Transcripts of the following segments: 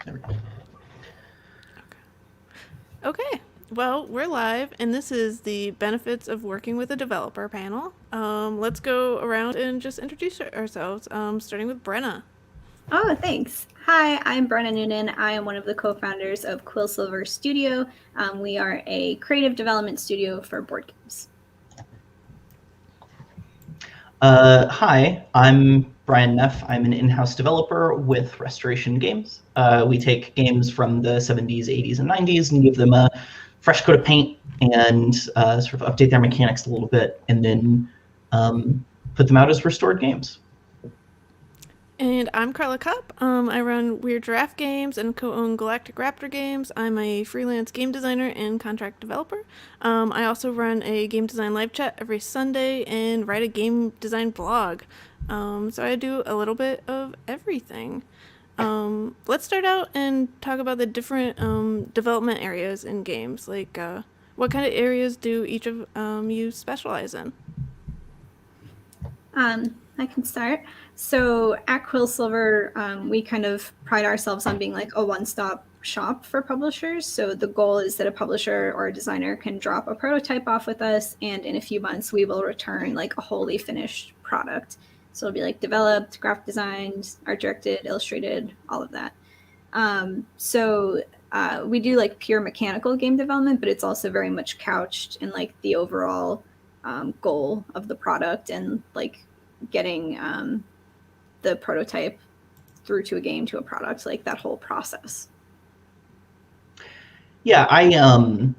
There we go. Okay, well, we're live, and this is the benefits of working with a developer panel. Let's go around and just introduce ourselves, starting with Brenna. Oh, thanks. Hi, I'm Brenna Noonan. I am one of the co-founders of Quillsilver Studio. We are a creative development studio for board games. Hi, I'm Brian Neff. I'm an in-house developer with Restoration Games. We take games from the 70s, 80s, and 90s and give them a fresh coat of paint and sort of update their mechanics a little bit, and then put them out as restored games. And I'm Carla Kopp. I run Weird Giraffe Games and co-own Galactic Raptor Games. I'm a freelance game designer and contract developer. I also run a game design live chat every Sunday and write a game design blog. So I do a little bit of everything. Let's start out and talk about the different development areas in games. Like, what kind of areas do each of you specialize in? I can start. So at Quillsilver, we kind of pride ourselves on being like a one-stop shop for publishers. So the goal is that a publisher or a designer can drop a prototype off with us, and in a few months we will return like a wholly finished product. So it'll be like developed, graphic designed, art directed, illustrated, all of that. We do like pure mechanical game development, but it's also very much couched in like the overall goal of the product and like getting the prototype through to a game to a product, like that whole process. Yeah, I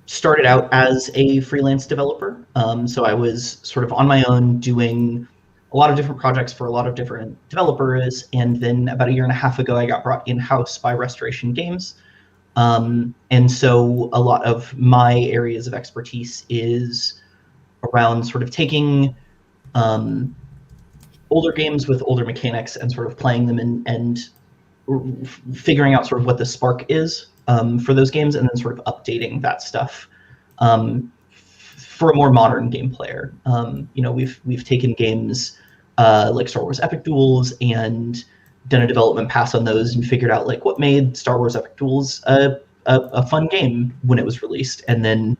started out as a freelance developer. So I was sort of on my own doing a lot of different projects for a lot of different developers. And then about a year and a half ago, I got brought in-house by Restoration Games. And so a lot of my areas of expertise is around sort of taking older games with older mechanics and sort of playing them and figuring out sort of what the spark is for those games, and then sort of updating that stuff for a more modern game player. We've taken games like Star Wars Epic Duels and done a development pass on those and figured out like what made Star Wars Epic Duels a fun game when it was released, and then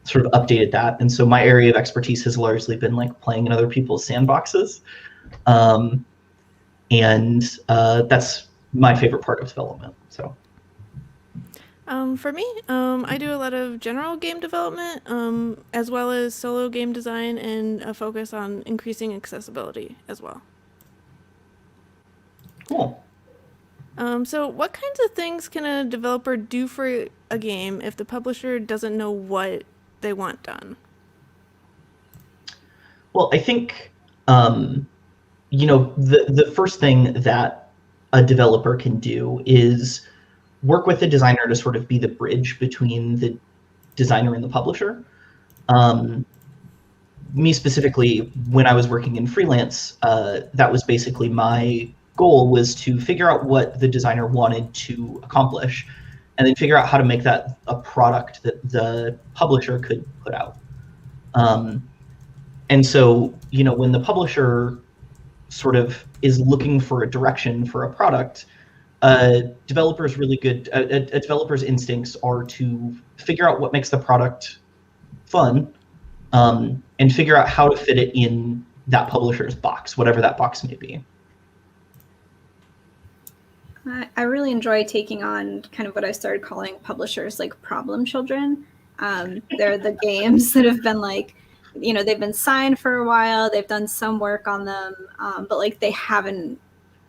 sort of updated that. And so my area of expertise has largely been like playing in other people's sandboxes. And that's my favorite part of development. So. For me, I do a lot of general game development, as well as solo game design and a focus on increasing accessibility as well. Cool. So what kinds of things can a developer do for a game if the publisher doesn't know what they want done? Well, I think the first thing that a developer can do is work with the designer to sort of be the bridge between the designer and the publisher. Me specifically, when I was working in freelance, that was basically my goal, was to figure out what the designer wanted to accomplish and then figure out how to make that a product that the publisher could put out. And so, when the publisher sort of is looking for a direction for a product, a developer's instincts are to figure out what makes the product fun, and figure out how to fit it in that publisher's box, whatever that box may be. I really enjoy taking on kind of what I started calling publishers like problem children. They're the games that have been like, they've been signed for a while, they've done some work on them, but like they haven't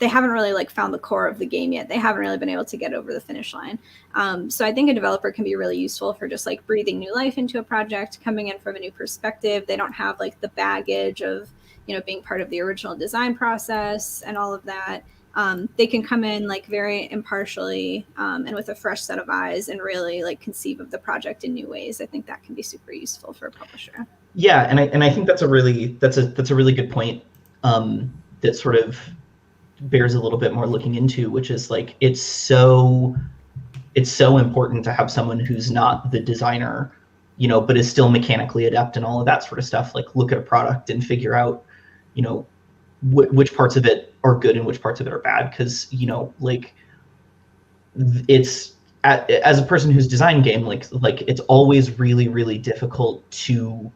really like found the core of the game yet. They haven't really been able to get over the finish line. So I think a developer can be really useful for just like breathing new life into a project, coming in from a new perspective. They don't have like the baggage of, being part of the original design process and all of that. They can come in like very impartially and with a fresh set of eyes and really like conceive of the project in new ways. I think that can be super useful for a publisher. Yeah, and I think that's a really good point that sort of bears a little bit more looking into, which is like it's so important to have someone who's not the designer, but is still mechanically adept and all of that sort of stuff. Like look at a product and figure out, which parts of it are good and which parts of it are bad, because like it's as a person who's designed game, like it's always really, really difficult to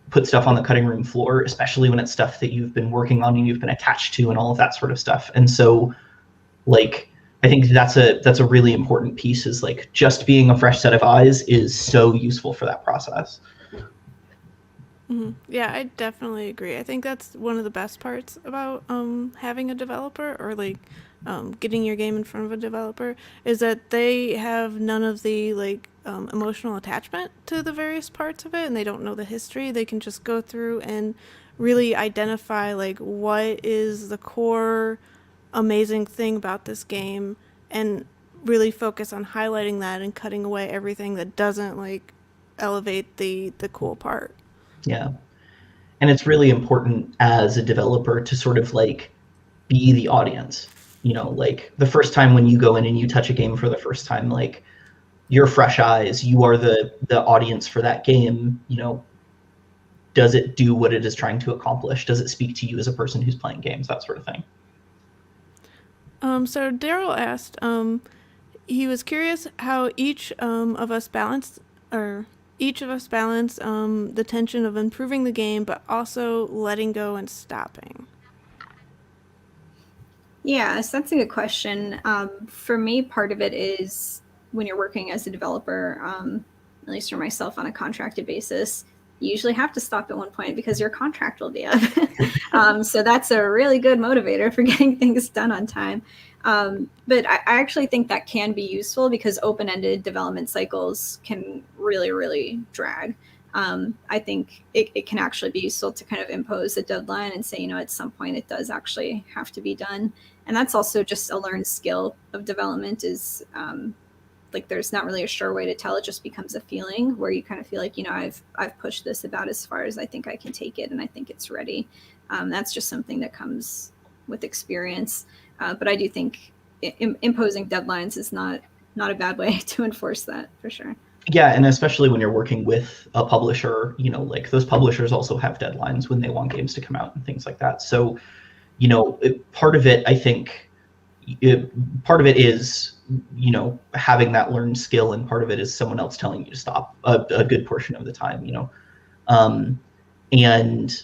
put stuff on the cutting room floor, especially when it's stuff that you've been working on and you've been attached to and all of that sort of stuff. And so, like, I think that's a really important piece, is like just being a fresh set of eyes is so useful for that process. Mm-hmm. Yeah, I definitely agree. I think that's one of the best parts about having a developer, or like getting your game in front of a developer, is that they have none of the like emotional attachment to the various parts of it, and they don't know the history. They can just go through and really identify like what is the core amazing thing about this game, and really focus on highlighting that and cutting away everything that doesn't like elevate the cool part. Yeah. And it's really important as a developer to sort of like be the audience. Like the first time when you go in and you touch a game for the first time, like you're fresh eyes, you are the audience for that game. Does it do what it is trying to accomplish? Does it speak to you as a person who's playing games? That sort of thing. So Daryl asked, he was curious how each of us balance the tension of improving the game, but also letting go and stopping. Yeah, so that's a good question. For me, part of it is when you're working as a developer, at least for myself on a contracted basis, you usually have to stop at one point because your contract will be up. So that's a really good motivator for getting things done on time. But I actually think that can be useful because open-ended development cycles can really, really drag. I think it can actually be useful to kind of impose a deadline and say, at some point it does actually have to be done. And that's also just a learned skill of development, is like there's not really a sure way to tell. It just becomes a feeling where you kind of feel like, I've pushed this about as far as I think I can take it, and I think it's ready. That's just something that comes with experience. But I do think imposing deadlines is not a bad way to enforce that, for sure. Yeah, and especially when you're working with a publisher, like those publishers also have deadlines when they want games to come out and things like that. So, part of it, I think, part of it is, having that learned skill, and part of it is someone else telling you to stop a good portion of the time, and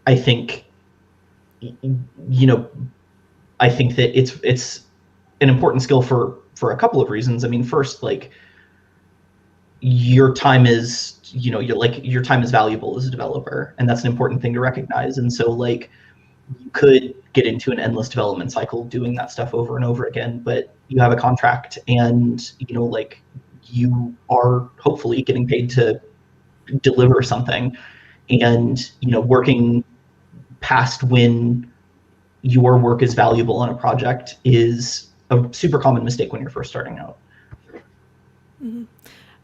I think, I think that it's an important skill for a couple of reasons. I mean, first, like, your time is, your time is valuable as a developer, and that's an important thing to recognize. And so, like, you could get into an endless development cycle doing that stuff over and over again, but you have a contract, and like, you are hopefully getting paid to deliver something, and working past when your work is valuable on a project is a super common mistake when you're first starting out. Mm-hmm.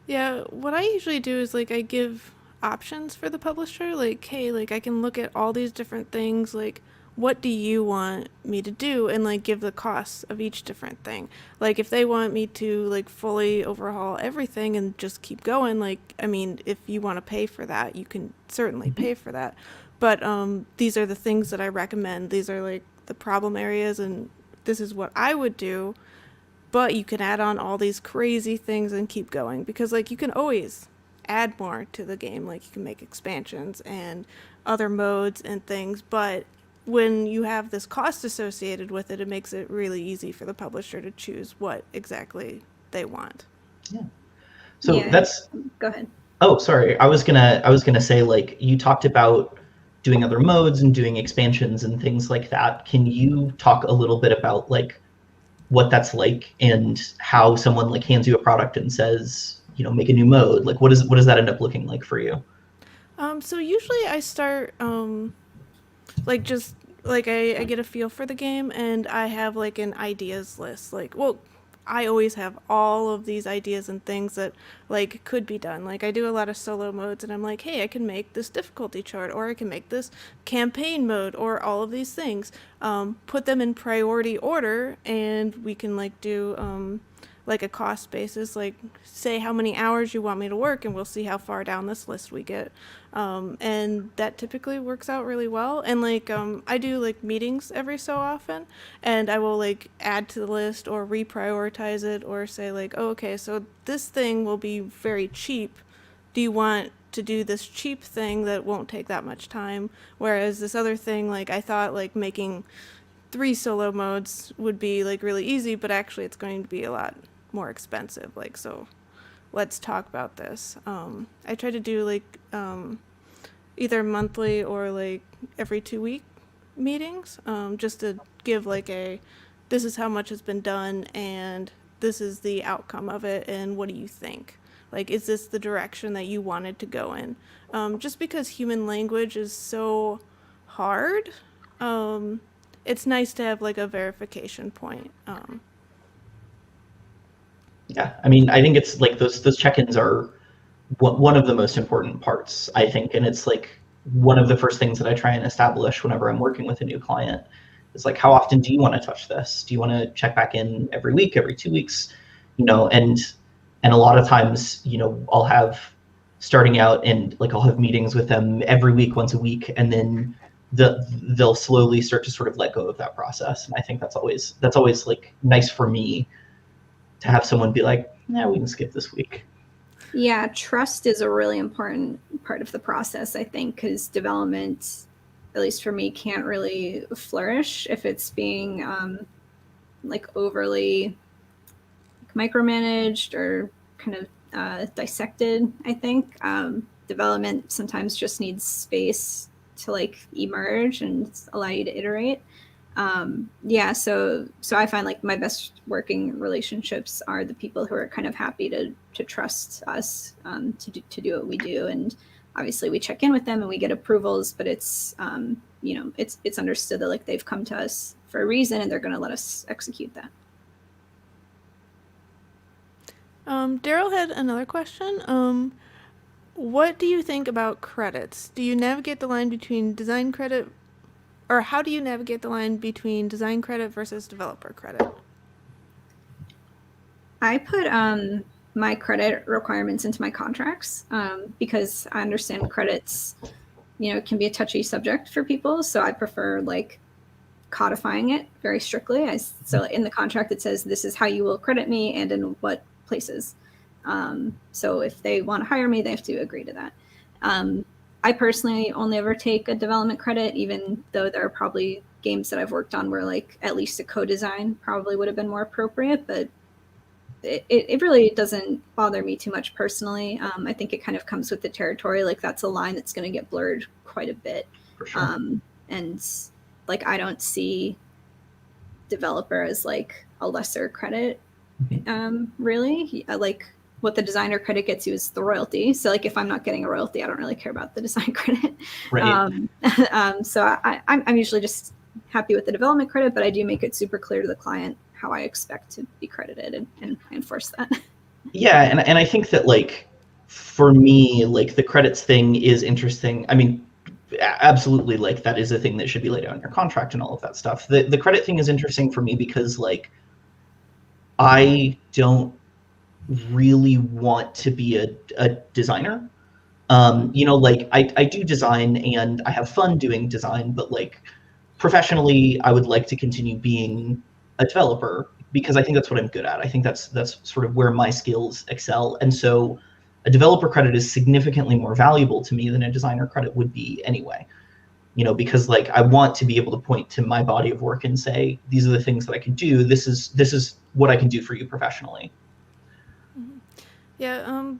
Yeah, what I usually do is like I give options for the publisher, like, hey, like I can look at all these different things, like what do you want me to do, and like give the costs of each different thing. Like if they want me to like fully overhaul everything and just keep going, like, I mean, if you want to pay for that, you can certainly pay for that. But these are the things that I recommend. These are like the problem areas, and this is what I would do. But you can add on all these crazy things and keep going, because like you can always add more to the game. Like you can make expansions and other modes and things, but when you have this cost associated with it, it makes it really easy for the publisher to choose what exactly they want. Yeah. So Yeah. that's. Go ahead. Oh, sorry. I was gonna say, like, you talked about doing other modes and doing expansions and things like that. Can you talk a little bit about like what that's like, and how someone like hands you a product and says, make a new mode? Like, what does that end up looking like for you? So usually I start like just like I get a feel for the game, and I have like an ideas list. Like, well, I always have all of these ideas and things that like could be done. Like I do a lot of solo modes, and I'm like, hey, I can make this difficulty chart, or I can make this campaign mode, or all of these things. Put them in priority order, and we can like do like a cost basis, like say how many hours you want me to work and we'll see how far down this list we get. And that typically works out really well. And like I do like meetings every so often, and I will like add to the list or reprioritize it or say like, oh, okay, so this thing will be very cheap. Do you want to do this cheap thing that won't take that much time? Whereas this other thing, like I thought like making 3 solo modes would be like really easy, but actually it's going to be a lot more expensive. Like, so let's talk about this. I try to do like either monthly or like every 2 week meetings, just to give like a, this is how much has been done and this is the outcome of it and what do you think? Like, is this the direction that you wanted to go in? Just because human language is so hard, it's nice to have like a verification point. Yeah, I mean, I think it's like those check-ins are one of the most important parts, I think, and it's like one of the first things that I try and establish whenever I'm working with a new client. It's like, how often do you want to touch this? Do you want to check back in every week, every 2 weeks? You know, and a lot of times, you know, I'll have starting out and like I'll have meetings with them every week, once a week, and then they'll slowly start to sort of let go of that process. And I think that's always like nice for me to have someone be like, "Yeah, we can skip this week." Yeah, trust is a really important part of the process, I think, because development, at least for me, can't really flourish if it's being like overly micromanaged or kind of dissected. I think development sometimes just needs space to like emerge and allow you to iterate. Yeah, so I find like my best working relationships are the people who are kind of happy to trust us to do what we do, and obviously we check in with them and we get approvals, but it's you know, it's understood that like they've come to us for a reason and they're going to let us execute that. Daryl had another question. What do you think about credits? Do you navigate the line between design credit, or how do you navigate the line between design credit versus developer credit? I put my credit requirements into my contracts because I understand credits, you know, can be a touchy subject for people. So I prefer like codifying it very strictly. So in the contract, it says this is how you will credit me and in what places. So if they want to hire me, they have to agree to that. I personally only ever take a development credit, even though there are probably games that I've worked on where like at least a co-design probably would have been more appropriate, but it really doesn't bother me too much personally. I think it kind of comes with the territory. Like that's a line that's going to get blurred quite a bit. For sure. And like, I don't see developer as like a lesser credit. Really, like what the designer credit gets you is the royalty. So like if I'm not getting a royalty, I don't really care about the design credit. Right. So I'm usually just happy with the development credit, but I do make it super clear to the client how I expect to be credited and enforce that. Yeah, and I think that like for me, like the credits thing is interesting. I mean, absolutely, like that is a thing that should be laid out in your contract and all of that stuff. The credit thing is interesting for me because like I don't really want to be a designer. You know, like I do design and I have fun doing design, but like professionally, I would like to continue being a developer because I think that's what I'm good at. I think that's sort of where my skills excel. And so a developer credit is significantly more valuable to me than a designer credit would be anyway. You know, because like I want to be able to point to my body of work and say, these are the things that I can do. This is what I can do for you professionally. Yeah,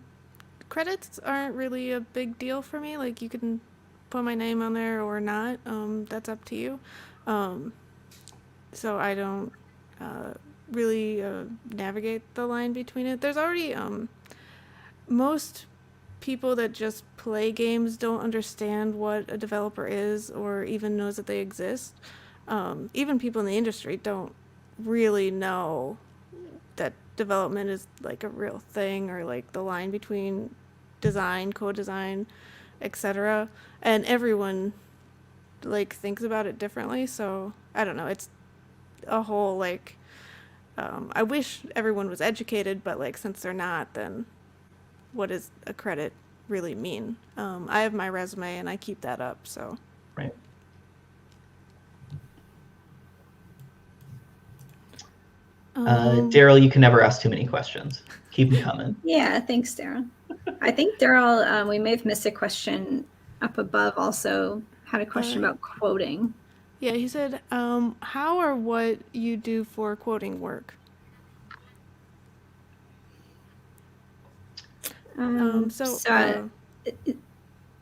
credits aren't really a big deal for me. Like, you can put my name on there or not. That's up to you. So I don't really navigate the line between it. There's already most people that just play games don't understand what a developer is or even knows that they exist. Even people in the industry don't really know that development is like a real thing, or like the line between design, co-design, etc. And everyone like thinks about it differently. So I don't know. It's a whole like I wish everyone was educated, but like since they're not, then what does a credit really mean? I have my resume and I keep that up, so. Right. Daryl, you can never ask too many questions. Keep them coming. Yeah, thanks, Daryl. I think Daryl, we may have missed a question up above also, had a question about quoting. Yeah, he said, how or what you do for quoting work? I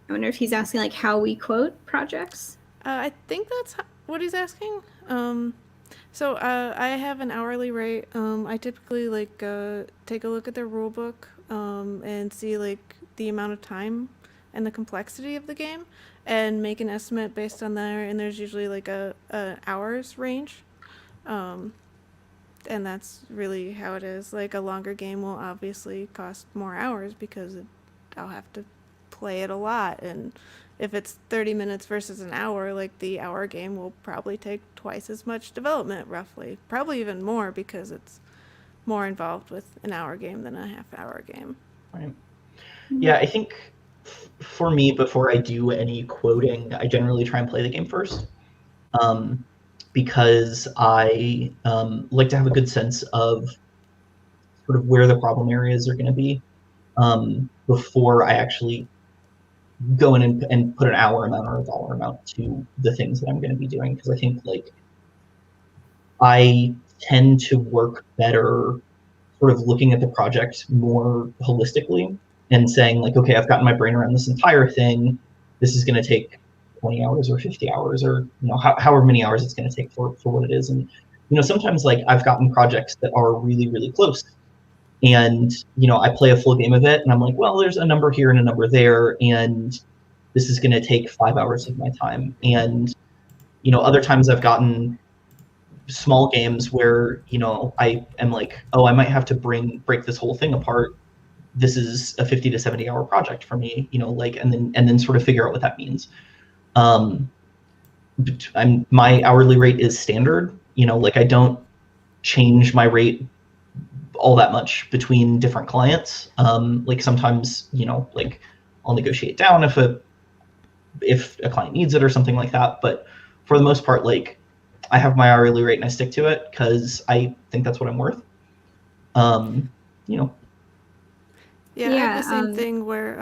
wonder if he's asking like how we quote projects. I think that's what he's asking. I have an hourly rate. I typically like take a look at their rule book and see like the amount of time and the complexity of the game and make an estimate based on that. And there's usually like a hours range. And that's really how it is. Like a longer game will obviously cost more hours because I'll have to play it a lot. And if it's 30 minutes versus an hour, like the hour game will probably take twice as much development, roughly. Probably even more because it's more involved with an hour game than a half-hour game. Right. Yeah, I think for me, before I do any quoting, I generally try and play the game first. Because I like to have a good sense of sort of where the problem areas are going to be before I actually go in and put an hour amount or a dollar amount to the things that I'm going to be doing. Because I think like I tend to work better sort of looking at the project more holistically and saying like, okay, I've gotten my brain around this entire thing. This is going to take 20 hours or 50 hours or however many hours it's going to take for what it is. And sometimes like I've gotten projects that are really, really close and I play a full game of it and I'm like, well, there's a number here and a number there and this is going to take 5 hours of my time. And other times I've gotten small games where I am like, oh, I might have to break this whole thing apart. This is a 50 to 70 hour project for me, and then sort of figure out what that means. My hourly rate is standard. I don't change my rate all that much between different clients. Like sometimes, I'll negotiate down if a client needs it or something like that. But for the most part, like I have my hourly rate and I stick to it because I think that's what I'm worth. Yeah, I have the same thing where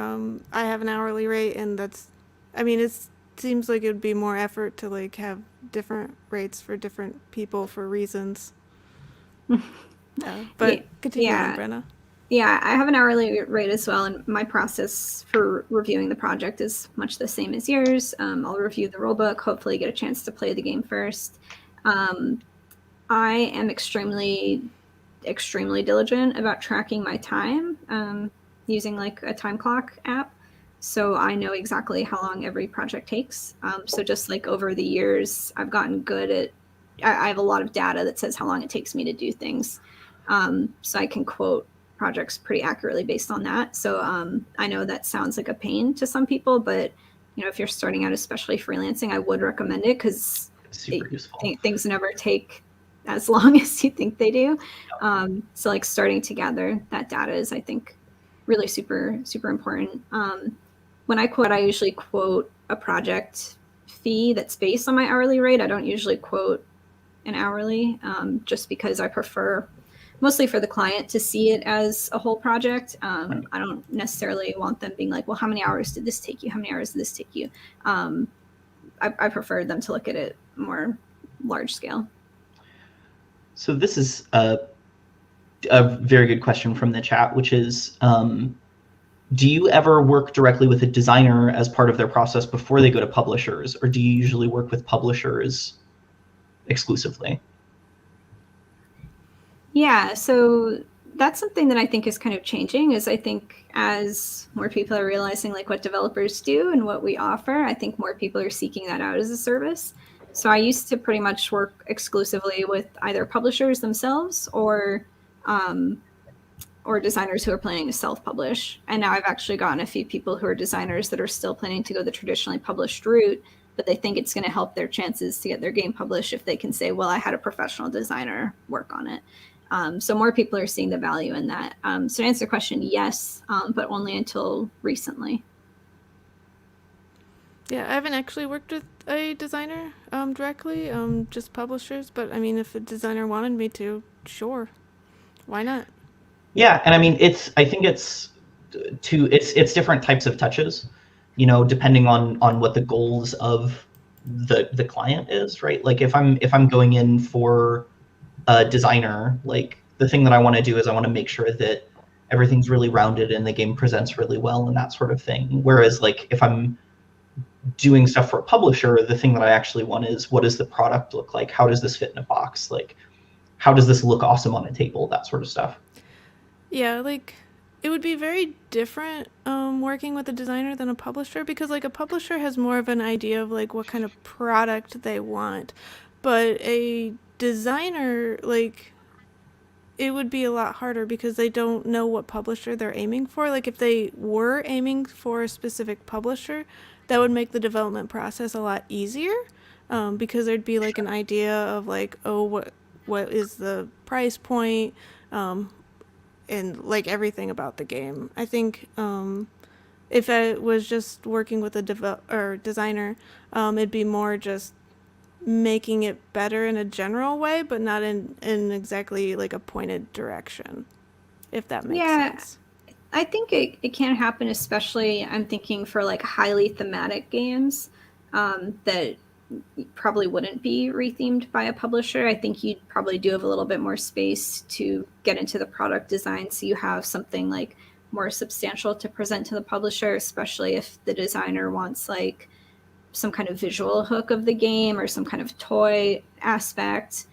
I have an hourly rate and it seems like it would be more effort to like have different rates for different people for reasons. But continue on, Brenna. Yeah, I have an hourly rate as well, and my process for reviewing the project is much the same as yours. I'll review the rulebook, hopefully get a chance to play the game first. I am extremely diligent about tracking my time using like a time clock app. So I know exactly how long every project takes. So just like over the years, I've gotten good at, I have a lot of data that says how long it takes me to do things. So I can quote projects pretty accurately based on that. So I know that sounds like a pain to some people, but if you're starting out, especially freelancing, I would recommend it because things never take as long as you think they do. So like starting to gather that data is, I think, really super, super important. When I quote, I usually quote a project fee that's based on my hourly rate. I don't usually quote an hourly just because I prefer, mostly for the client, to see it as a whole project. I don't necessarily want them being like, well, how many hours did this take you? How many hours did this take you? I prefer them to look at it more large scale. So this is a very good question from the chat, which is, do you ever work directly with a designer as part of their process before they go to publishers, or do you usually work with publishers exclusively? Yeah, so that's something that I think is kind of changing, is I think as more people are realizing like what developers do and what we offer, I think more people are seeking that out as a service. So I used to pretty much work exclusively with either publishers themselves or designers who are planning to self-publish. And now I've actually gotten a few people who are designers that are still planning to go the traditionally published route, but they think it's going to help their chances to get their game published if they can say, well, I had a professional designer work on it. So more people are seeing the value in that. So to answer the question, yes, but only until recently. Yeah, I haven't actually worked with a designer directly, just publishers. But I mean, if a designer wanted me to, sure, why not? Yeah, and I mean, I think it's different types of touches, depending on what the goals of the client is, right? Like if I'm going in for a designer, like the thing that I want to do is I want to make sure that everything's really rounded and the game presents really well and that sort of thing. Whereas like if I'm doing stuff for a publisher, the thing that I actually want is, what does the product look like? How does this fit in a box? Like, how does this look awesome on a table? That sort of stuff. Yeah, like it would be very different working with a designer than a publisher, because like a publisher has more of an idea of like what kind of product they want, but a designer, like, it would be a lot harder because they don't know what publisher they're aiming for. Like if they were aiming for a specific publisher, that would make the development process a lot easier, because there'd be like an idea of like, oh, what is the price point, and like everything about the game. I think if I was just working with a designer, it'd be more just making it better in a general way, but not in exactly like a pointed direction, if that makes sense. I think it can happen, especially I'm thinking for like highly thematic games that probably wouldn't be rethemed by a publisher. I think you'd probably do have a little bit more space to get into the product design, so you have something like more substantial to present to the publisher, especially if the designer wants like some kind of visual hook of the game or some kind of toy aspect.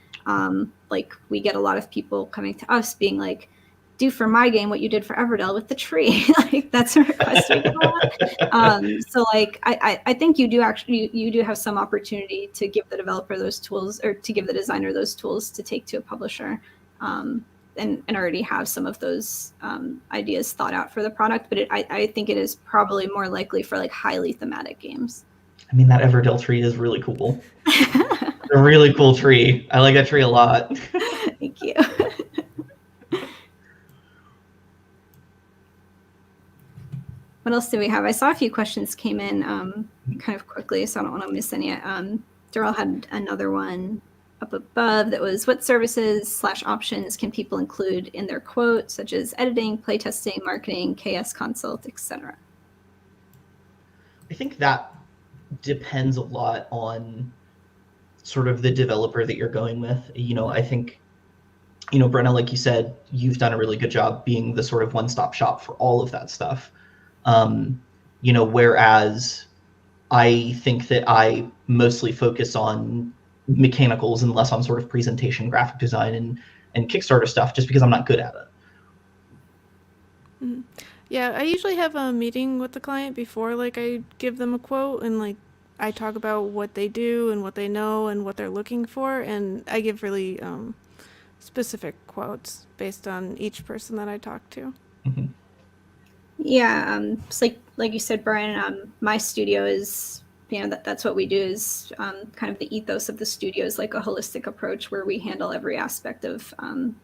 Like we get a lot of people coming to us being like, do for my game what you did for Everdell with the tree. Like that's a request we get a lot. So like I think you do have some opportunity to give the developer those tools, or to give the designer those tools to take to a publisher, and already have some of those ideas thought out for the product. But I think it is probably more likely for like highly thematic games. I mean, that Everdell tree is really cool. A really cool tree. I like that tree a lot. Thank you. What else do we have? I saw a few questions came in kind of quickly, so I don't want to miss any. Darrell had another one up above that was, what services/options can people include in their quote, such as editing, playtesting, marketing, KS consult, etc.? I think that depends a lot on sort of the developer that you're going with. I think, Brenna, like you said, you've done a really good job being the sort of one-stop shop for all of that stuff. Whereas I think that I mostly focus on mechanicals and less on sort of presentation, graphic design, and Kickstarter stuff, just because I'm not good at it. Mm-hmm. Yeah, I usually have a meeting with the client before like I give them a quote, and like I talk about what they do and what they know and what they're looking for, and I give really specific quotes based on each person that I talk to. Mm-hmm. Yeah, it's like you said, Brian. My studio is, that's what we do, is kind of the ethos of the studio is like a holistic approach where we handle every aspect of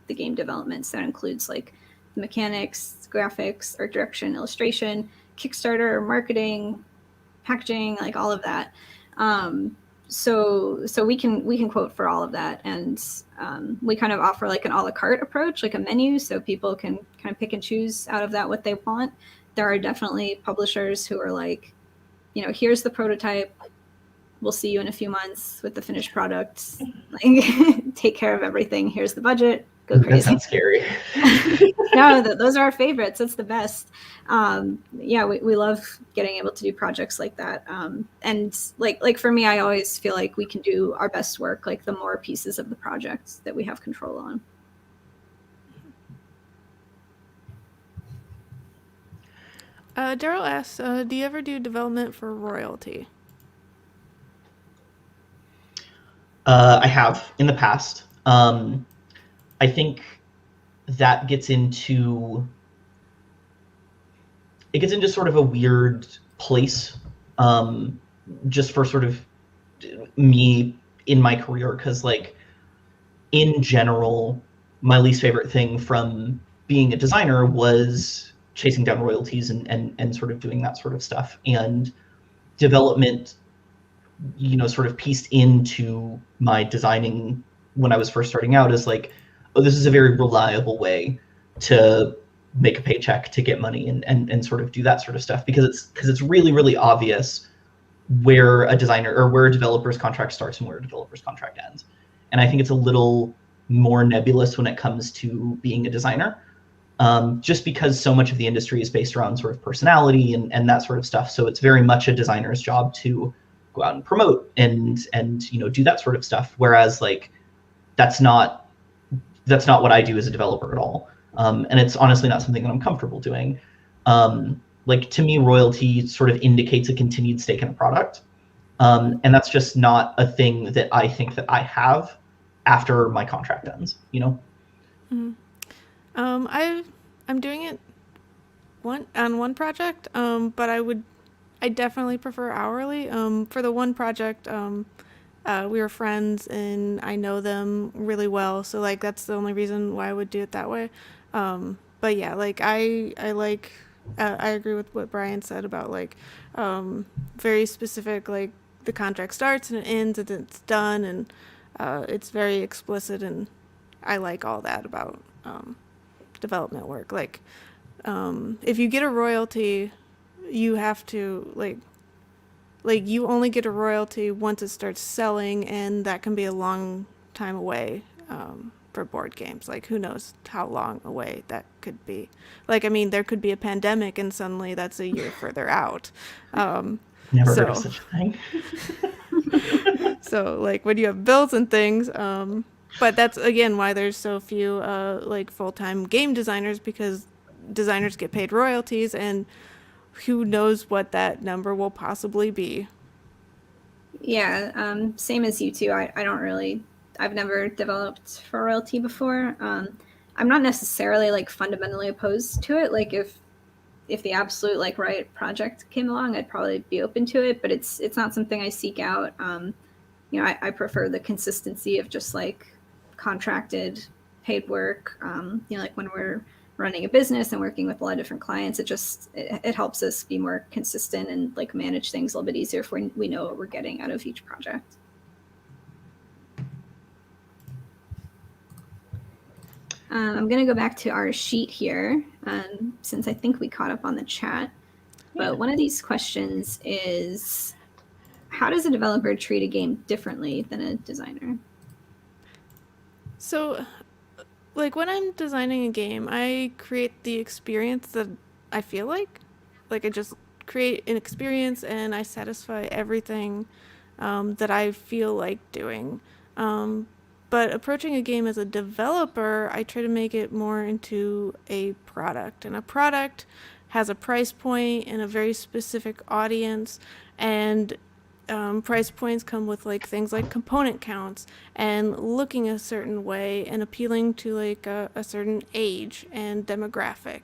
the game development. So that includes like the mechanics, graphics, art direction, illustration, Kickstarter, marketing, packaging, like all of that. So we can quote for all of that, and we kind of offer like an a la carte approach, like a menu, so people can kind of pick and choose out of that what they want. There are definitely publishers who are like, here's the prototype, we'll see you in a few months with the finished product, like take care of everything, here's the budget, go crazy. That sounds scary. No, those are our favorites. It's the best. Yeah, we love getting able to do projects like that. And like for me, I always feel like we can do our best work like the more pieces of the project that we have control on. Daryl asks, do you ever do development for royalty? I have in the past. I think that gets into sort of a weird place, just for sort of me in my career, because like in general, my least favorite thing from being a designer was chasing down royalties and sort of doing that sort of stuff. And development, sort of pieced into my designing when I was first starting out is like, oh, this is a very reliable way to make a paycheck, to get money, and sort of do that sort of stuff, because it's really, really obvious where a designer or where a developer's contract starts and where a developer's contract ends. And I think it's a little more nebulous when it comes to being a designer, just because so much of the industry is based around sort of personality and that sort of stuff. So it's very much a designer's job to go out and promote and do that sort of stuff. Whereas like that's not what I do as a developer at all. And it's honestly not something that I'm comfortable doing. Like to me, royalty sort of indicates a continued stake in a product. And that's just not a thing that I think that I have after my contract ends, Mm-hmm. I'm doing it on one project, but I definitely prefer hourly. For the one project, we were friends and I know them really well, so like that's the only reason why I would do it that way. But yeah, like I agree with what Brian said about like very specific, like the contract starts and it ends and it's done, and it's very explicit, and I like all that about development work. Like if you get a royalty, you have to like you only get a royalty once it starts selling, and that can be a long time away for board games. Like who knows how long away that could be. Like I mean, there could be a pandemic and suddenly that's a year further out. Never heard of such a thing. So like when you have bills and things, but that's again why there's so few like full-time game designers, because designers get paid royalties, and who knows what that number will possibly be. Yeah, same as you two. I've never developed for royalty before. I'm not necessarily like fundamentally opposed to it. Like if the absolute like right project came along, I'd probably be open to it, but it's not something I seek out. I prefer the consistency of just like contracted paid work. Like when we're running a business and working with a lot of different clients, it helps us be more consistent and like manage things a little bit easier if we know what we're getting out of each project. I'm going to go back to our sheet here, since I think we caught up on the chat. But one of these questions is, how does a developer treat a game differently than a designer? So, like when I'm designing a game, I create the experience that I feel like I just create an experience and I satisfy everything that I feel like doing. But approaching a game as a developer, I try to make it more into a product. And a product has a price point and a very specific audience. And price points come with like things like component counts and looking a certain way and appealing to like a certain age and demographic.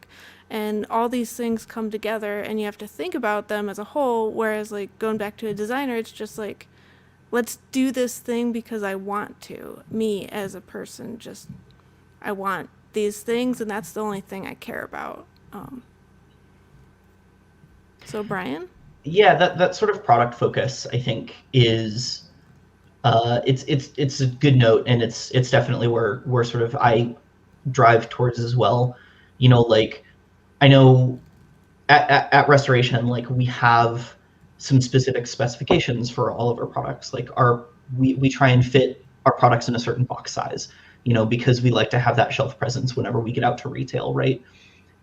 And all these things come together and you have to think about them as a whole. Whereas like going back to a designer, it's just like, let's do this thing because I want to. Me as a person, just I want these things, and that's the only thing I care about. So Brian? Yeah, that sort of product focus, I think, is it's a good note, and it's definitely where sort of I drive towards as well. Like I know at Restoration, like we have some specific specifications for all of our products. Like we try and fit our products in a certain box size, because we like to have that shelf presence whenever we get out to retail, right?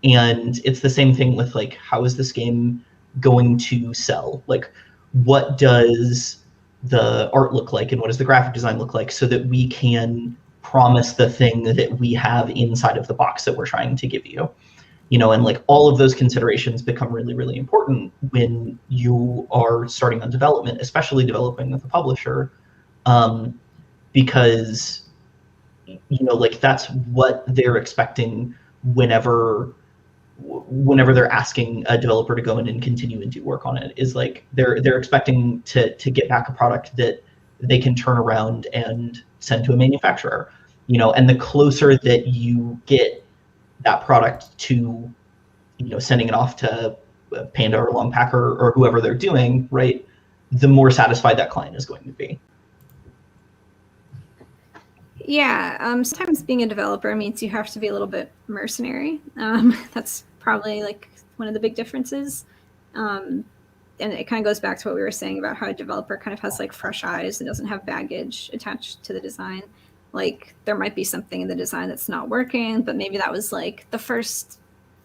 And it's the same thing with like, how is this game going to sell? Like, what does the art look like and what does the graphic design look like, so that we can promise the thing that we have inside of the box that we're trying to give you. And like all of those considerations become really, really important when you are starting on development, especially developing with a publisher, because, like that's what they're expecting whenever they're asking a developer to go in and continue and do work on it, is like they're expecting to get back a product that they can turn around and send to a manufacturer. and the closer that you get that product to, sending it off to Panda or Longpack or whoever they're doing, right, the more satisfied that client is going to be. Yeah, sometimes being a developer means you have to be a little bit mercenary. That's probably like one of the big differences. And it kind of goes back to what we were saying about how a developer kind of has like fresh eyes and doesn't have baggage attached to the design. Like there might be something in the design that's not working, but maybe that was like the first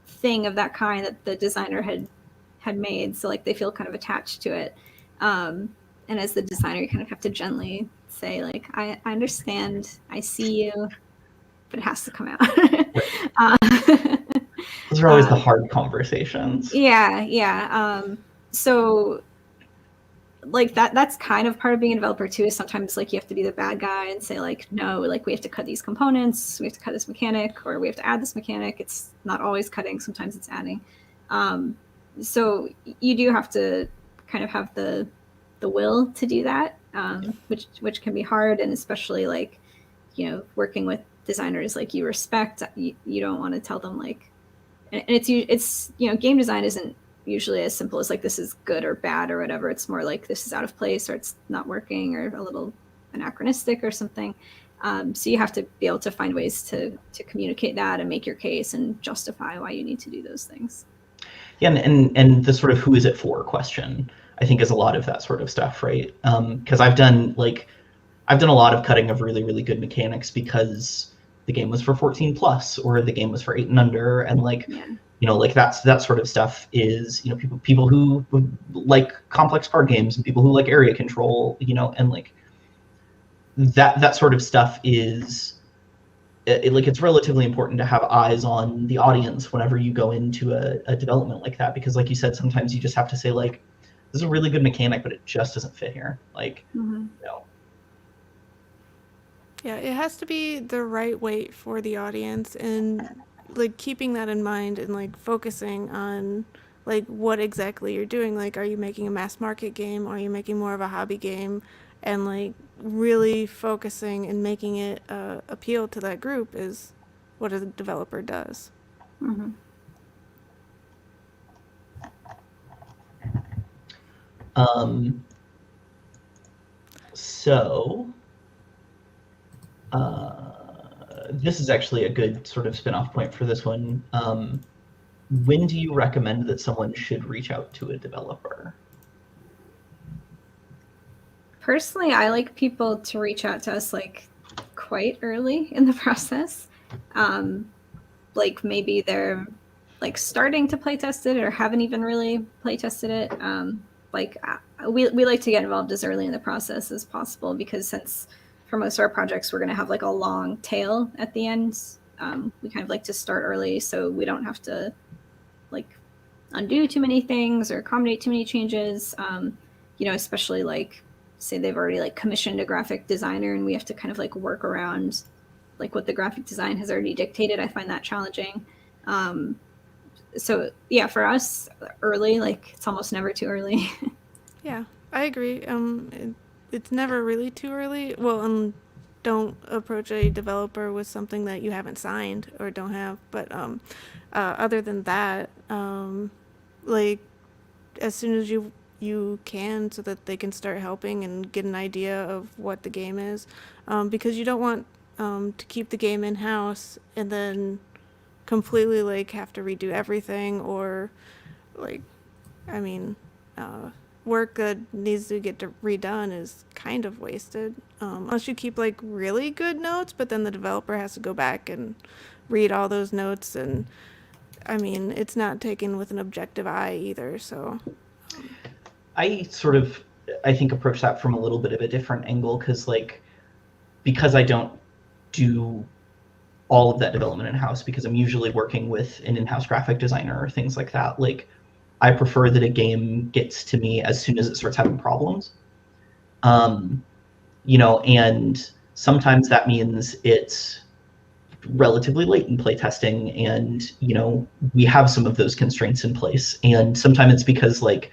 thing of that kind that the designer had made. So like they feel kind of attached to it. And as the designer, you kind of have to gently say like, I understand, I see you, but it has to come out. Those are always the hard conversations. Yeah. So like that's kind of part of being a developer too, is sometimes like you have to be the bad guy and say like, no, like we have to cut these components, we have to cut this mechanic, or we have to add this mechanic. It's not always cutting, sometimes it's adding. So you do have to kind of have the will to do that, which can be hard, and especially like, working with designers like you respect, you don't want to tell them like, and it's game design isn't usually as simple as like this is good or bad or whatever. It's more like this is out of place, or it's not working, or a little anachronistic or something. So you have to be able to find ways to communicate that and make your case and justify why you need to do those things. Yeah, and the sort of who is it for question, I think, is a lot of that sort of stuff, right? Because I've done a lot of cutting of really, really good mechanics because the game was for 14 plus, or the game was for 8 and under, and like, like that sort of stuff is, people who like complex card games and people who like area control, and like that sort of stuff is it's relatively important to have eyes on the audience whenever you go into a development like that, because like you said, sometimes you just have to say like, this is a really good mechanic, but it just doesn't fit here. Like, Yeah, it has to be the right weight for the audience, and like keeping that in mind and like focusing on like what exactly you're doing. Like, are you making a mass market game, or are you making more of a hobby game? And like really focusing and making it appeal to that group is what a developer does. Mm-hmm. So this is actually a good sort of spin-off point for this one. When do you recommend that someone should reach out to a developer? Personally, I like people to reach out to us like quite early in the process. Like maybe they're like starting to play test it or haven't even really play tested it. We like to get involved as early in the process as possible, because since for most of our projects we're going to have like a long tail at the end, we kind of like to start early so we don't have to like undo too many things or accommodate too many changes. Especially like, say they've already like commissioned a graphic designer and we have to kind of like work around like what the graphic design has already dictated. I find that challenging. So yeah, for us, early, like it's almost never too early. Yeah, I agree. It's never really too early. Well, don't approach a developer with something that you haven't signed or don't have. But other than that, like as soon as you can, so that they can start helping and get an idea of what the game is, because you don't want to keep the game in-house and then completely like have to redo everything, or like, I mean, work that needs to get redone is kind of wasted, unless you keep like really good notes, but then the developer has to go back and read all those notes, and I mean, it's not taken with an objective eye either. So I think approach that from a little bit of a different angle, because I don't do all of that development in-house, because I'm usually working with an in-house graphic designer or things like that. Like, I prefer that a game gets to me as soon as it starts having problems. And sometimes that means it's relatively late in playtesting, and we have some of those constraints in place. And sometimes it's because like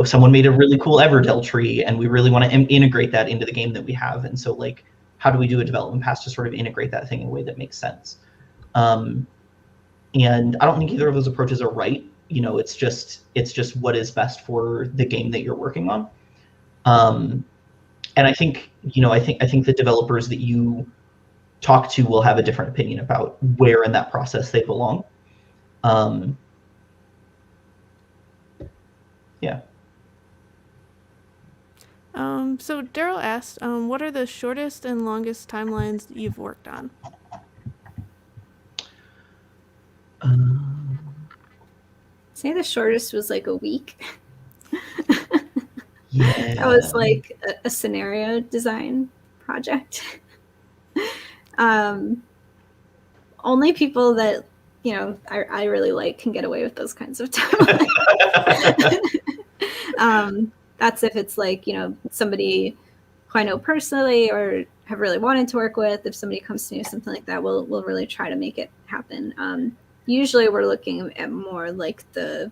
someone made a really cool Everdell tree and we really want to integrate that into the game that we have, and so like how do we do a development pass to sort of integrate that thing in a way that makes sense. And I don't think either of those approaches are right. It's just what is best for the game that you're working on. And I think the developers that you talk to will have a different opinion about where in that process they belong. Yeah. So Daryl asked, what are the shortest and longest timelines you've worked on? Say the shortest was like a week. Yeah. That was like a scenario design project. Only people that I really like can get away with those kinds of timelines. That's if it's like somebody who I know personally or have really wanted to work with. If somebody comes to me or something like that, we'll really try to make it happen. Usually we're looking at more like the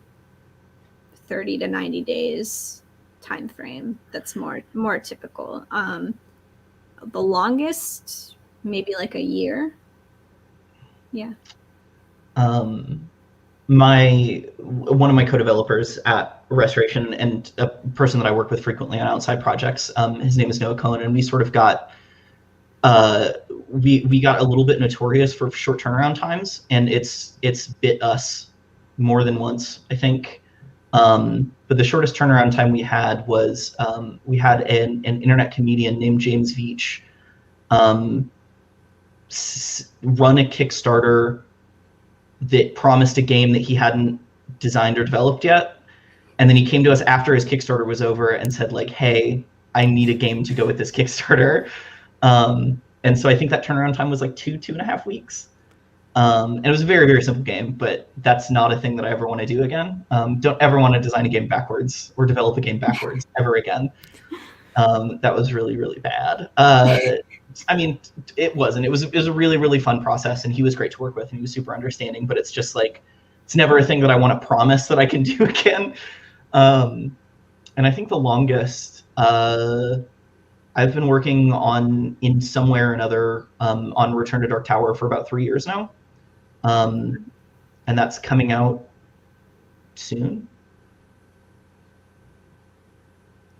30 to 90 days time frame. That's more typical. The longest, maybe like a year. Yeah. One of my co-developers at Restoration and a person that I work with frequently on outside projects, his name is Noah Cohen, and we sort of got we got a little bit notorious for short turnaround times, and it's bit us more than once, I think. But the shortest turnaround time we had was we had an internet comedian named James Veach run a Kickstarter that promised a game that he hadn't designed or developed yet. And then he came to us after his Kickstarter was over and said, like, hey, I need a game to go with this Kickstarter. And so I think that turnaround time was like 2.5 weeks. And it was a very, very simple game, but that's not a thing that I ever want to do again. Don't ever want to design a game backwards or develop a game backwards ever again. That was really, really bad. I mean, it wasn't. It was a really, really fun process, and he was great to work with, and he was super understanding. But it's just like, it's never a thing that I want to promise that I can do again. And I think the longest I've been working on in some way or another on Return to Dark Tower for about 3 years now, and that's coming out soon.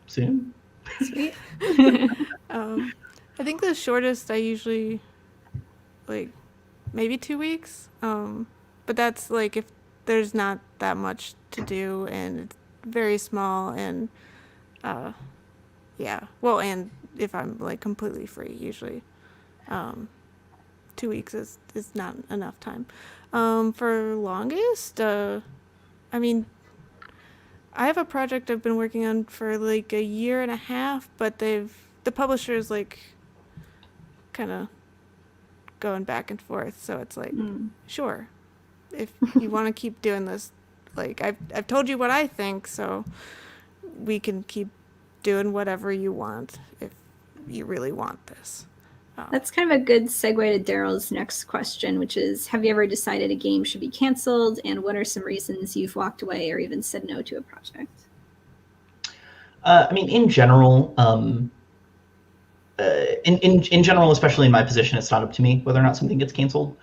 Soon. Sweet. I think the shortest I usually like maybe 2 weeks. But that's like if there's not that much to do and it's very small and yeah. Well, and if I'm like completely free, usually 2 weeks is not enough time. For longest, I mean, I have a project I've been working on for like 1.5 years, but the publisher's like kind of going back and forth, so it's like sure, if you want to keep doing this, like I've told you what I think, so we can keep doing whatever you want if you really want this. That's kind of a good segue to Daryl's next question, which is, have you ever decided a game should be canceled, and what are some reasons you've walked away or even said no to a project? I mean, in general, in general, especially in my position, it's not up to me whether or not something gets canceled.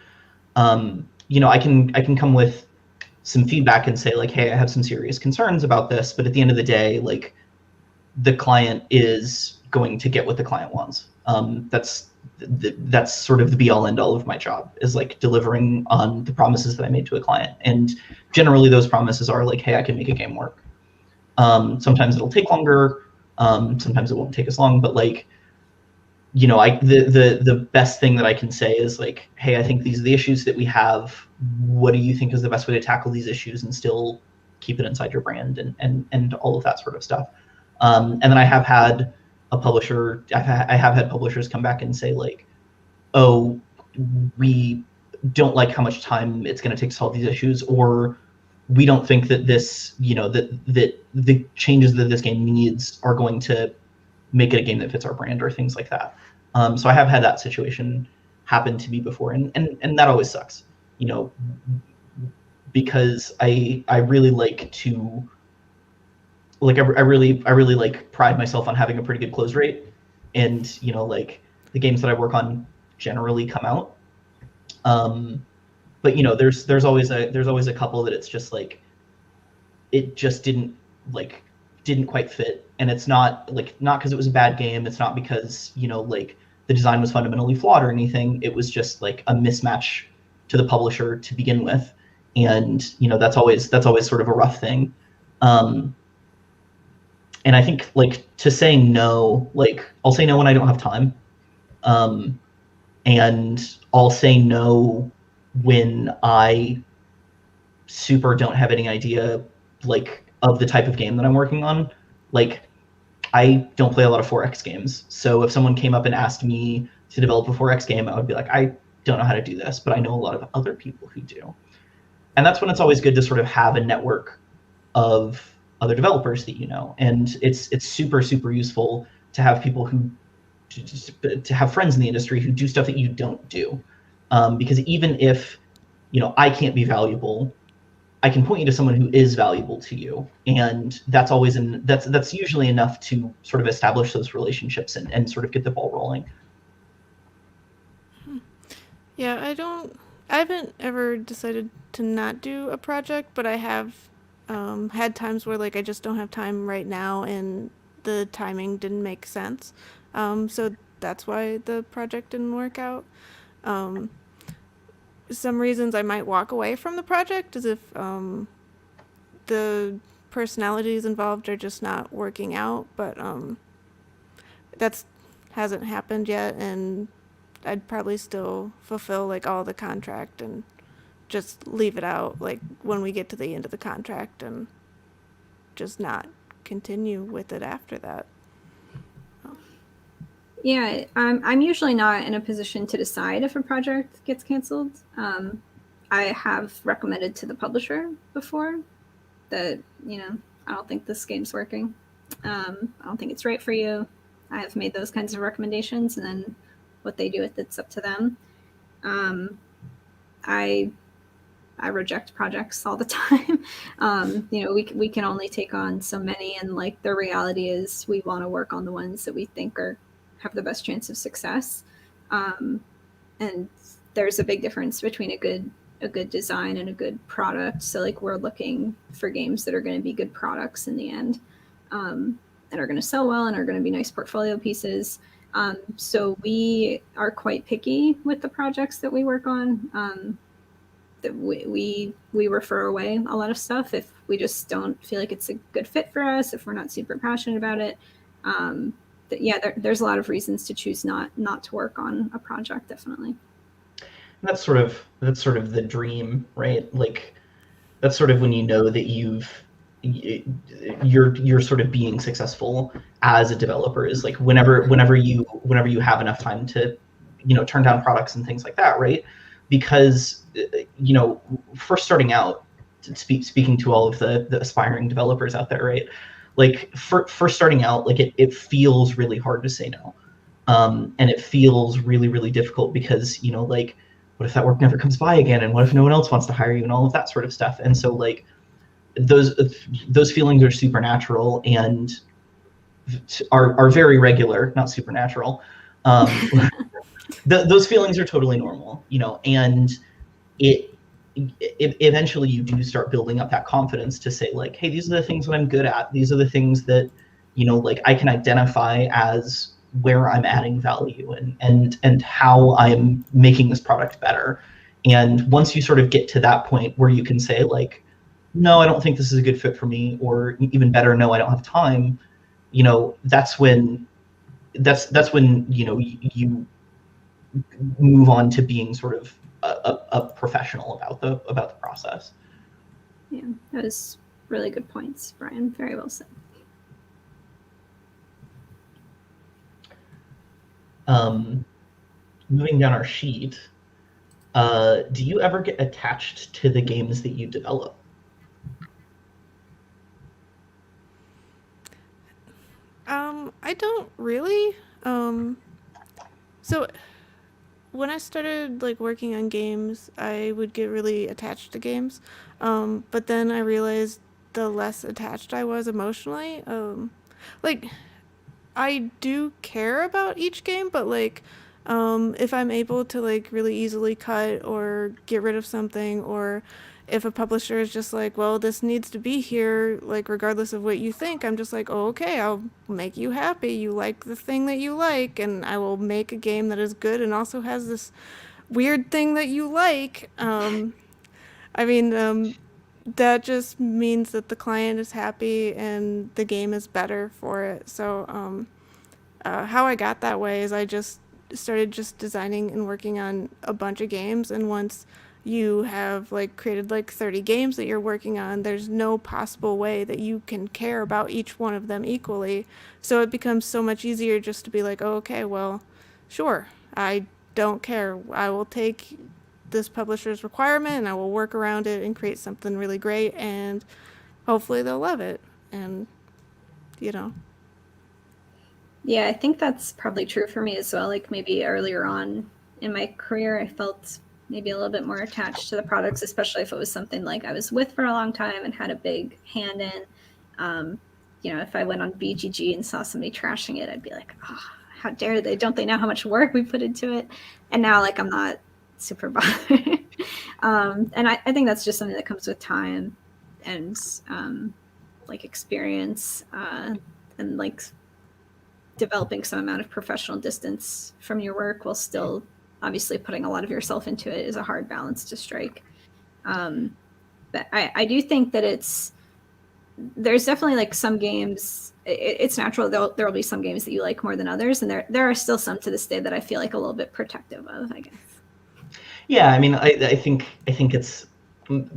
I can come with some feedback and say like, hey, I have some serious concerns about this, but at the end of the day, like, the client is going to get what the client wants. That's sort of the be all end all of my job, is like delivering on the promises that I made to a client. And generally those promises are like, hey, I can make a game work. Sometimes it'll take longer. Sometimes it won't take as long, but like, the best thing that I can say is like, hey, I think these are the issues that we have. What do you think is the best way to tackle these issues and still keep it inside your brand and all of that sort of stuff. And then I have had publishers come back and say like, oh, we don't like how much time it's going to take to solve these issues, or we don't think that this, that the changes that this game needs are going to make it a game that fits our brand, or things like that. So I have had that situation happen to me before, and that always sucks, because I really like to, like, I really like pride myself on having a pretty good close rate, and like the games that I work on generally come out. But there's always a couple that it's just like it just didn't quite fit, and it's not because it was a bad game. It's not because the design was fundamentally flawed or anything. It was just like a mismatch to the publisher to begin with, and that's always sort of a rough thing. And I think to saying no, I'll say no when I don't have time, and I'll say no when I super don't have any idea of the type of game that I'm working on. I don't play a lot of 4X games, so if someone came up and asked me to develop a 4X game, I would be like, I don't know how to do this, but I know a lot of other people who do. And that's when it's always good to sort of have a network of other developers that and it's super useful to have people who to have friends in the industry who do stuff that you don't do, because even if I can't be valuable, I can point you to someone who is valuable to you, and that's usually enough to sort of establish those relationships and sort of get the ball rolling. Yeah, I haven't ever decided to not do a project, but I have had times where I just don't have time right now, and the timing didn't make sense. So that's why the project didn't work out. Some reasons I might walk away from the project is if the personalities involved are just not working out, but that's hasn't happened yet, and I'd probably still fulfill all the contract and just leave it out when we get to the end of the contract and just not continue with it after that. Yeah, I'm usually not in a position to decide if a project gets canceled. I have recommended to the publisher before that, I don't think this game's working. I don't think it's right for you. I have made those kinds of recommendations, and then what they do with it's up to them. I reject projects all the time. We can only take on so many, and the reality is we want to work on the ones that we think have the best chance of success. And there's a big difference between a good design and a good product. So we're looking for games that are going to be good products in the end, and are going to sell well and are going to be nice portfolio pieces. So we are quite picky with the projects that we work on. That we refer away a lot of stuff if we just don't feel like it's a good fit for us, if we're not super passionate about it. There's a lot of reasons to choose not to work on a project, definitely. That's sort of the dream, right? That's sort of when that you're sort of being successful as a developer is whenever you have enough time to turn down products and things like that, right? Because first starting out, speaking to all of the aspiring developers out there, right? First starting out, it feels really hard to say no, and it feels really difficult because what if that work never comes by again, and what if no one else wants to hire you, and all of that sort of stuff. And so those feelings are supernatural and are very regular, not supernatural. Those feelings are totally normal, and it eventually you do start building up that confidence to say hey, these are the things that I'm good at. These are the things that I can identify as where I'm adding value and how I'm making this product better. And once you sort of get to that point where you can say no, I don't think this is a good fit for me, or even better, no, I don't have time, that's when you move on to being sort of a professional about the process. Yeah, that was really good points, Brian. Very well said. Moving down our sheet, do you ever get attached to the games that you develop? I don't really. So when I started working on games, I would get really attached to games, but then I realized the less attached I was emotionally, I do care about each game, but like if I'm able to like really easily cut or get rid of something, or if a publisher is just like, well, this needs to be here, like regardless of what you think, I'm just like, oh, okay, I'll make you happy. You like the thing that you like, and I will make a game that is good and also has this weird thing that you like. I mean, that just means that the client is happy and the game is better for it. So, how I got that way is I just started just designing and working on a bunch of games. And once you have like created like 30 games that you're working on, there's no possible way that you can care about each one of them equally. So it becomes so much easier just to be like, oh, okay, well, sure, I don't care. I will take this publisher's requirement and I will work around it and create something really great, and hopefully they'll love it. And, you know. Yeah, I think that's probably true for me as well. Like maybe earlier on in my career, I felt maybe a little bit more attached to the products, especially if it was something like I was with for a long time and had a big hand in. If I went on BGG and saw somebody trashing it, I'd be like, oh, how dare they? Don't they know how much work we put into it? And now, like, I'm not super bothered. And I think that's just something that comes with time and like experience and like developing some amount of professional distance from your work while still obviously putting a lot of yourself into it is a hard balance to strike. But I do think that there's definitely like some games, it's natural there will be some games that you like more than others, and there are still some to this day that I feel like a little bit protective of, I guess. Yeah, I mean, I think it's,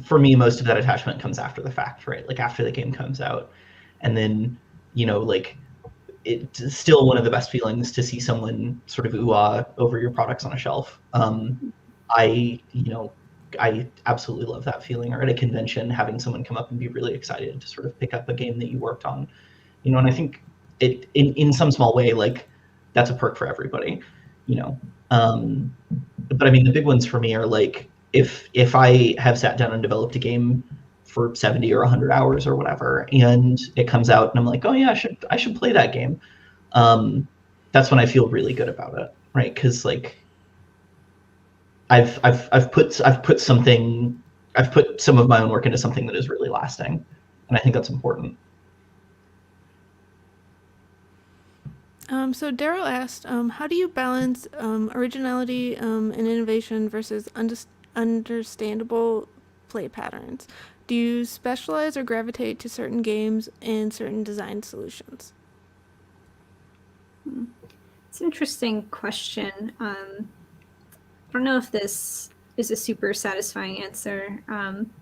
for me, most of that attachment comes after the fact, right? Like after the game comes out, and then, like, it's still one of the best feelings to see someone sort of ooh-ah over your products on a shelf. I absolutely love that feeling, or at a convention, having someone come up and be really excited to sort of pick up a game that you worked on, and I think it, in some small way, like, that's a perk for everybody, but I mean, the big ones for me are like, if I have sat down and developed a game for 70 or 100 hours or whatever, and it comes out and I'm like, oh yeah, I should play that game. That's when I feel really good about it, right? Because like I've put some of my own work into something that is really lasting, and I think that's important. So Daryl asked, how do you balance originality and innovation versus understandable play patterns? Do you specialize or gravitate to certain games and certain design solutions? It's an interesting question. I don't know if this is a super satisfying answer,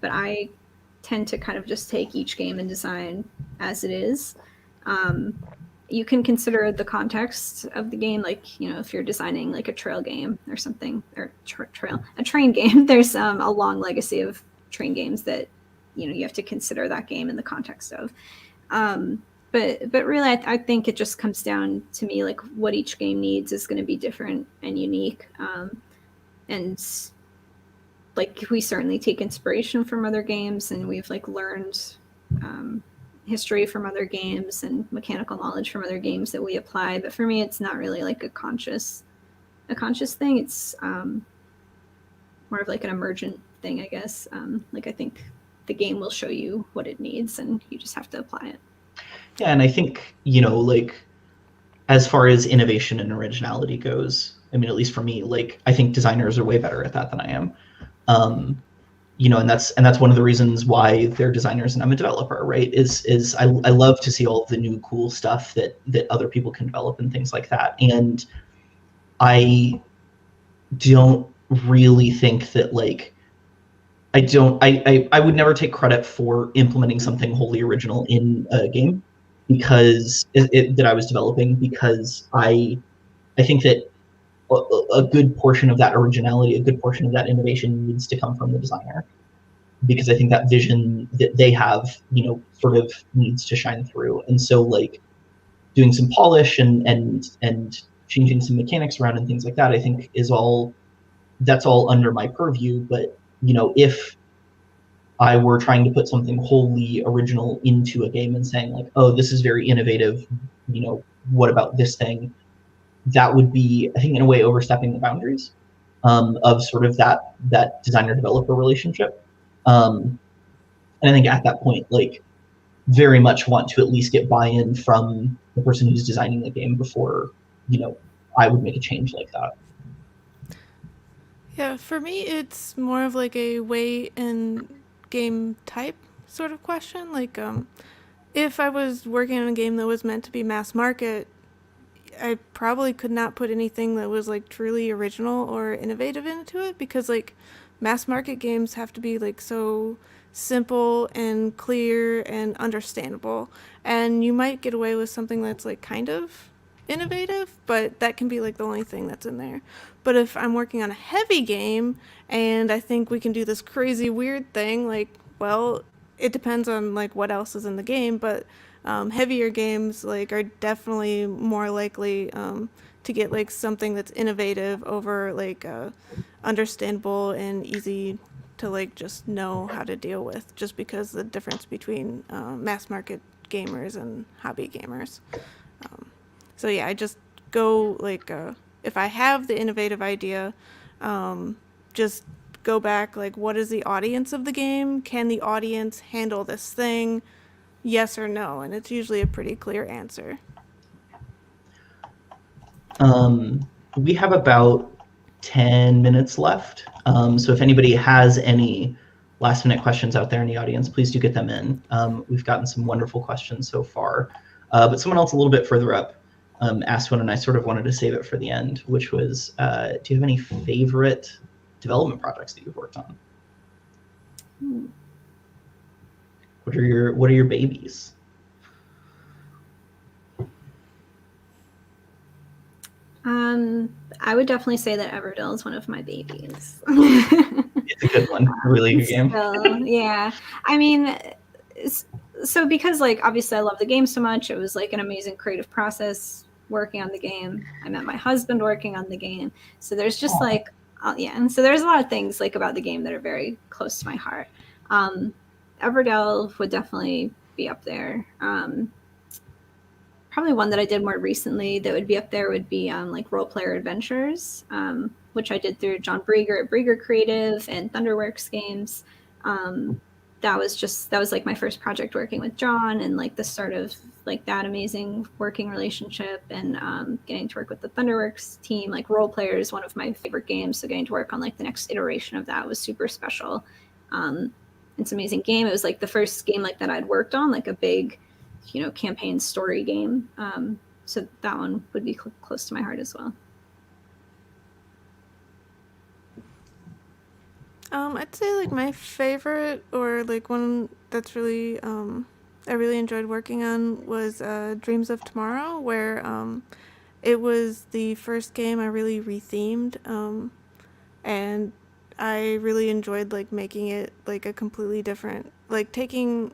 but I tend to kind of just take each game and design as it is. You can consider the context of the game, like, if you're designing like a trail game or something, or a train game, there's a long legacy of train games that, you have to consider that game in the context of. But really, I think it just comes down to me, like, what each game needs is going to be different and unique. And like, we certainly take inspiration from other games, and we've like learned history from other games and mechanical knowledge from other games that we apply. But for me, it's not really like a conscious thing. It's more of like an emergent thing, I guess. Like, I think the game will show you what it needs, and you just have to apply it. Yeah, and I think, like, as far as innovation and originality goes, I mean, at least for me, like, I think designers are way better at that than I am. And that's one of the reasons why they're designers and I'm a developer, right? Is I love to see all of the new cool stuff that other people can develop and things like that. And I don't really think that, like, I would never take credit for implementing something wholly original in a game because that I was developing, because I think that a good portion of that originality, a good portion of that innovation needs to come from the designer, because I think that vision that they have, sort of needs to shine through. And so, like, doing some polish and changing some mechanics around and things like that, I think that's all under my purview. But, if I were trying to put something wholly original into a game and saying like, oh, this is very innovative, what about this thing? That would be, I think, in a way, overstepping the boundaries of sort of that designer-developer relationship. And I think at that point, like, very much want to at least get buy-in from the person who's designing the game before, I would make a change like that. Yeah, for me, it's more of like a way and game type sort of question. Like, if I was working on a game that was meant to be mass market, I probably could not put anything that was like truly original or innovative into it, because like mass market games have to be like so simple and clear and understandable, and you might get away with something that's like kind of innovative, but that can be like the only thing that's in there. But if I'm working on a heavy game and I think we can do this crazy weird thing, like, well, it depends on like what else is in the game, but heavier games like are definitely more likely to get like something that's innovative over like understandable and easy to like just know how to deal with, just because the difference between mass market gamers and hobby gamers. So yeah, I just go like if I have the innovative idea, just go back like, what is the audience of the game? Can the audience handle this thing? Yes or no, and it's usually a pretty clear answer. We have about 10 minutes left. So if anybody has any last minute questions out there in the audience, please do get them in. We've gotten some wonderful questions so far. But someone else a little bit further up asked one, and I sort of wanted to save it for the end, which was, do you have any favorite development projects that you've worked on? What are your babies? I would definitely say that Everdell is one of my babies. It's a good one. Really good game. Yeah. I mean, so because like obviously I love the game so much, it was like an amazing creative process working on the game. I met my husband working on the game. So there's just like, and so there's a lot of things like about the game that are very close to my heart. Everdell would definitely be up there. Probably one that I did more recently that would be up there would be like Role Player Adventures, which I did through John Brieger at Brieger Creative and Thunderworks Games. That was like my first project working with John, and like the start of like that amazing working relationship, and getting to work with the Thunderworks team. Like Role Player is one of my favorite games, so getting to work on like the next iteration of that was super special. It's an amazing game. It was like the first game like that I'd worked on, like a big, campaign story game. So that one would be close to my heart as well. I'd say like my favorite, or like one that's really I really enjoyed working on, was Dreams of Tomorrow, where it was the first game I really rethemed, and I really enjoyed like making it like a completely different, like taking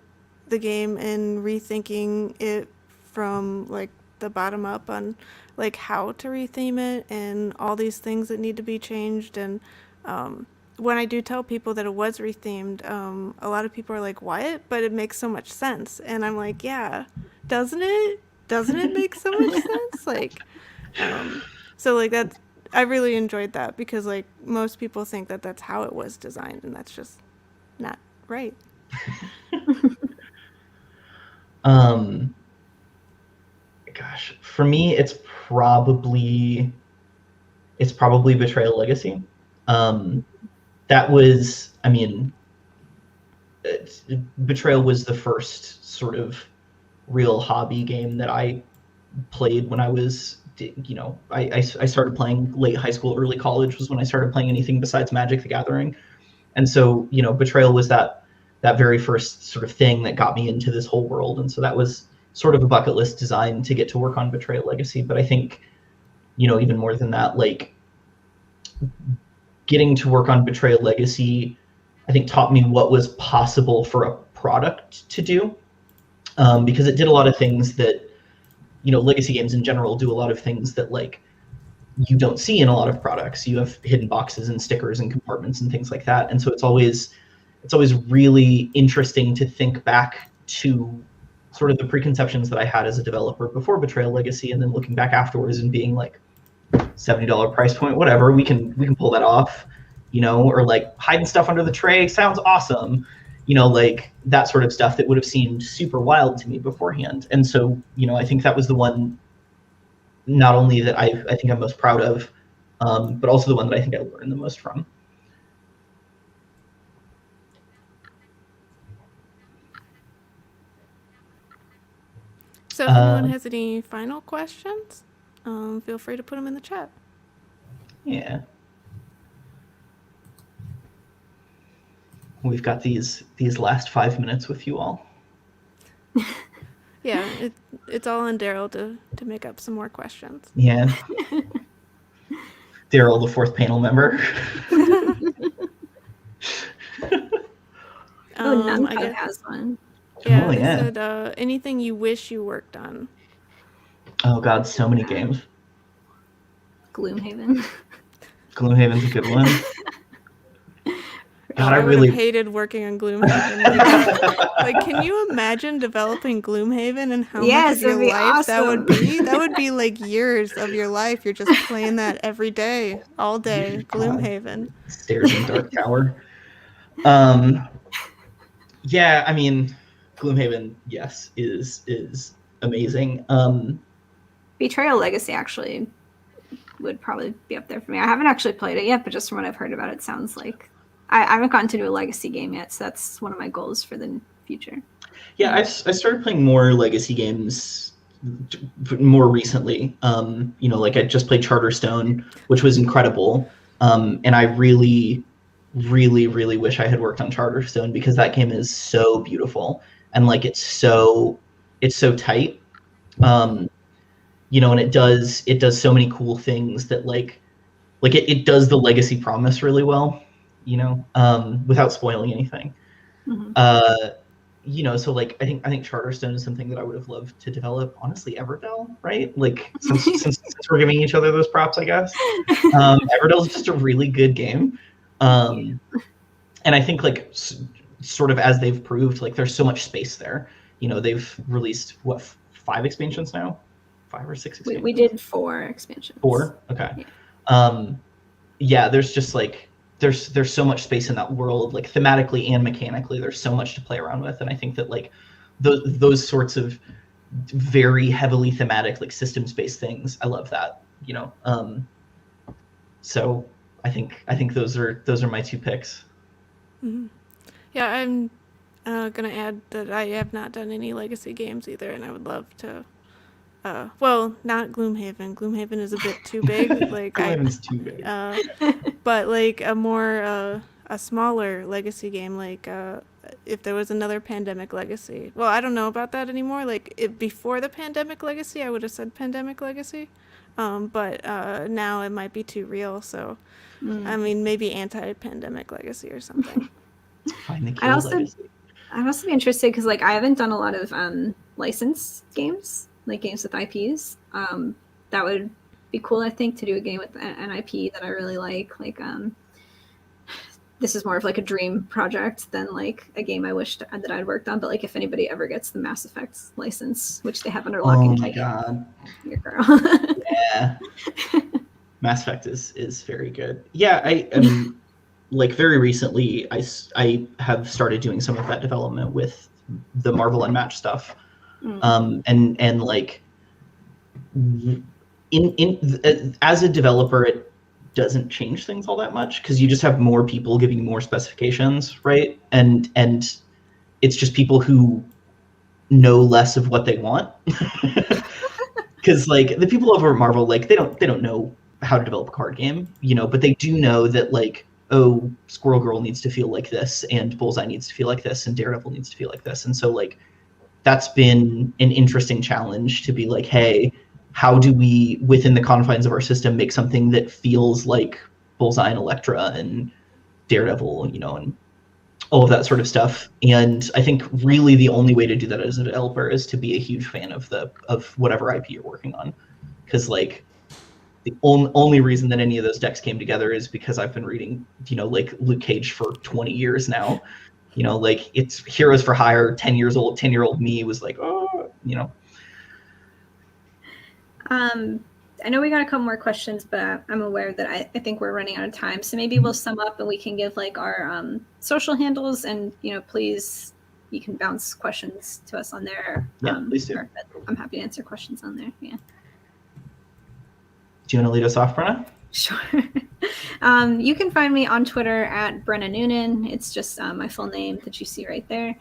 the game and rethinking it from like the bottom up on like how to retheme it and all these things that need to be changed. And when I do tell people that it was rethemed, a lot of people are like, what? But it makes so much sense. And I'm like, yeah, doesn't it? Doesn't it make so much sense? Like, so like that's, I really enjoyed that, because like most people think that that's how it was designed, and that's just not right. Gosh, for me, it's probably Betrayal Legacy. That was, I mean, Betrayal was the first sort of real hobby game that I played when I was, I started playing late high school, early college was when I started playing anything besides Magic the Gathering. And so, Betrayal was that very first sort of thing that got me into this whole world. And so that was sort of a bucket list design to get to work on Betrayal Legacy. But I think, even more than that, like getting to work on Betrayal Legacy, I think taught me what was possible for a product to do, because it did a lot of things that, legacy games in general do a lot of things that like you don't see in a lot of products. You have hidden boxes and stickers and compartments and things like that. And so it's always really interesting to think back to sort of the preconceptions that I had as a developer before Betrayal Legacy, and then looking back afterwards and being like, $70 price point, whatever, we can pull that off, or like hiding stuff under the tray sounds awesome, like that sort of stuff that would have seemed super wild to me beforehand. And so, I think that was the one not only that I think I'm most proud of, but also the one that I think I learned the most from. So if anyone has any final questions, feel free to put them in the chat. Yeah. We've got these last 5 minutes with you all. Yeah, it's all on Daryl to make up some more questions. Yeah. Daryl, the fourth panel member. Nuncode has one. Yeah, they said anything you wish you worked on. Oh God, so many games. Gloomhaven. Gloomhaven's a good one. God, I would have hated working on Gloomhaven. Like, can you imagine developing Gloomhaven and how much of your life awesome. that would be? That would be like years of your life. You're just playing that every day, all day. Gloomhaven. Stairs in Dark Tower. Yeah, I mean, Gloomhaven, yes, is amazing. Betrayal Legacy actually would probably be up there for me. I haven't actually played it yet, but just from what I've heard about it, sounds like I haven't gotten to do a Legacy game yet, so that's one of my goals for the future. Yeah, I started playing more Legacy games more recently. Like I just played Charterstone, which was incredible, and I really, really, really wish I had worked on Charterstone because that game is so beautiful and like it's so tight. And it does so many cool things that like it does the Legacy promise really well, without spoiling anything. Mm-hmm. So like I think Charterstone is something that I would have loved to develop. Honestly, Everdell, right? Like since we're giving each other those props, I guess. Everdell is just a really good game, and I think like sort of as they've proved, like there's so much space there. They've released 5 expansions now. 5 or 6 expansions? We did 4 expansions. 4? Okay. Yeah. There's just like there's so much space in that world, like thematically and mechanically. There's so much to play around with, and I think that like those sorts of very heavily thematic, like systems-based things, I love that. So I think those are my 2 picks. Mm-hmm. Yeah, I'm gonna add that I have not done any Legacy games either, and I would love to. Well, not Gloomhaven. Gloomhaven is a bit too big. Like Gloomhaven's too big. But like a more a smaller Legacy game, like if there was another Pandemic Legacy. Well, I don't know about that anymore. Like before the Pandemic Legacy, I would have said Pandemic Legacy. But now it might be too real. So, I mean, maybe anti-Pandemic Legacy or something. Find the kill Legacy. I'd also be interested because like I haven't done a lot of licensed games. Like games with IPs, that would be cool. I think to do a game with an IP that I really like. Like, this is more of like a dream project than like a game I wished that I'd worked on. But like, if anybody ever gets the Mass Effect license, which they have under lock and key, God, your girl. Yeah, Mass Effect is very good. Yeah, I mean, like very recently, I have started doing some of that development with the Marvel Unmatched stuff. And like as a developer, it doesn't change things all that much because you just have more people giving you more specifications, right? And it's just people who know less of what they want. Because like the people over at Marvel, like they don't know how to develop a card game, but they do know that like, oh, Squirrel Girl needs to feel like this, and Bullseye needs to feel like this, and Daredevil needs to feel like this, and so like. That's been an interesting challenge to be like, hey, how do we, within the confines of our system, make something that feels like Bullseye and Elektra and Daredevil, and all of that sort of stuff. And I think really the only way to do that as a developer is to be a huge fan of whatever IP you're working on. Because like the only reason that any of those decks came together is because I've been reading, like Luke Cage for 20 years now. like it's Heroes for Hire. 10-year-old me was like, oh. I know we got a couple more questions, but I'm aware that I think we're running out of time. So maybe we'll sum up and we can give like our social handles, and please, you can bounce questions to us on there. Yeah, please do. I'm happy to answer questions on there. Yeah. Do you want to lead us off, Brenna? Sure. You can find me on Twitter at Brenna Noonan. It's just my full name that you see right there.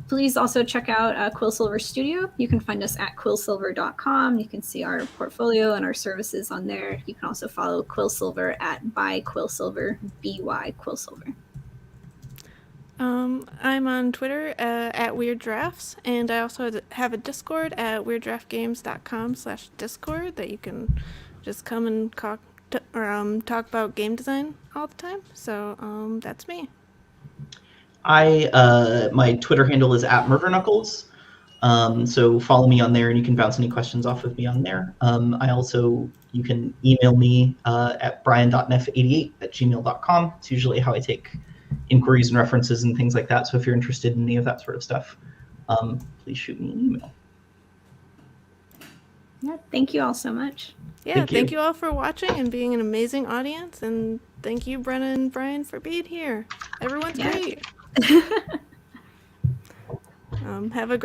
Please also check out Quillsilver Studio. You can find us at quillsilver.com. You can see our portfolio and our services on there. You can also follow Quillsilver at by Quillsilver, BY Quillsilver. I'm on Twitter at Weird Drafts, and I also have a Discord at weirddraftgames.com/Discord that you can just come and talk about game design all the time. So that's me. My Twitter handle is at MurderKnuckles. So follow me on there, and you can bounce any questions off of me on there. You can email me at brian.neff88@gmail.com. It's usually how I take inquiries and references and things like that. So if you're interested in any of that sort of stuff, please shoot me an email. Yeah, thank you all so much. Yeah, thank you all for watching and being an amazing audience, and thank you, Brenna and Brian, for being here. Everyone's great. Have a great